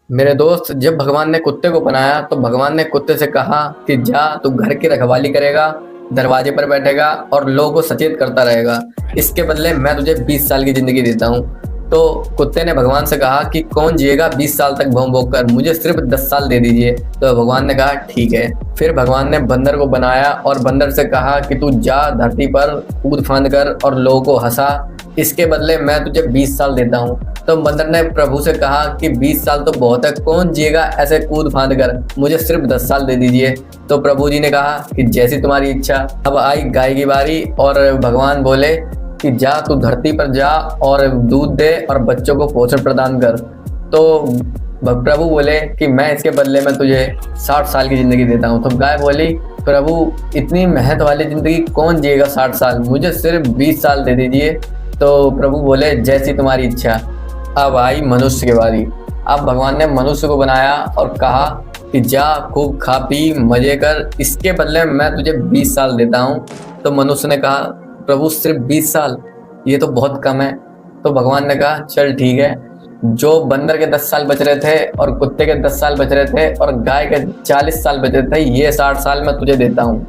मेरे दोस्त, जब भगवान ने कुत्ते को बनाया तो भगवान ने कुत्ते से कहा कि जा तू घर की रखवाली करेगा, दरवाजे पर बैठेगा और लोगों को सचेत करता रहेगा। इसके बदले मैं तुझे 20 साल की जिंदगी देता हूँ। तो कुत्ते ने भगवान से कहा कि कौन जिएगा 20 साल तक भौं भौंक कर, मुझे सिर्फ 10 साल दे दीजिए। तो भगवान ने कहा ठीक है। फिर भगवान ने बंदर को बनाया और बंदर से कहा कि तू जा धरती पर कूद फांद कर और लोगों को हंसा, इसके बदले मैं तुझे 20 साल देता हूँ। तो बंदर ने प्रभु से कहा कि 20 साल तो बहुत है, कौन जिएगा ऐसे कूद फांद कर, मुझे सिर्फ 10 साल दे दीजिए। तो प्रभु जी ने कहा कि जैसी तुम्हारी इच्छा। अब आई गाय की बारी और भगवान बोले कि जा तू धरती पर जा और दूध दे और बच्चों को पोषण प्रदान कर। तो प्रभु बोले कि मैं इसके बदले में तुझे 60 साल की ज़िंदगी देता हूँ। तो गाय बोली, प्रभु इतनी मेहनत वाली ज़िंदगी कौन जिएगा 60 साल, मुझे सिर्फ 20 साल दे दीजिए। तो प्रभु बोले जैसी तुम्हारी इच्छा। अब आई मनुष्य की बारी। अब भगवान ने मनुष्य को बनाया और कहा कि जा खूब खा पी मजे कर, इसके बदले में मैं तुझे 20 साल देता हूँ। तो मनुष्य ने कहा प्रभु सिर्फ 20 साल, ये तो बहुत कम है। तो भगवान ने कहा चल ठीक है, जो बंदर के 10 साल बच रहे थे और कुत्ते के 10 साल बच रहे थे और गाय के 40 साल बच रहे थे, ये 60 साल मैं तुझे देता हूँ।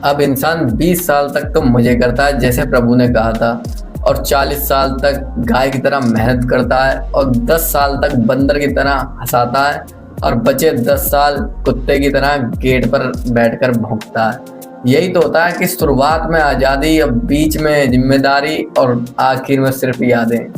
अब इंसान 20 साल तक तो मजे करता है जैसे प्रभु ने कहा था, और 40 साल तक गाय की तरह मेहनत करता है और 10 साल तक बंदर की तरह हंसाता है और बचे 10 साल कुत्ते की तरह गेट पर बैठकर भौंकता है। यही तो होता है कि शुरुआत में आज़ादी, अब बीच में जिम्मेदारी और आखिर में सिर्फ यादें।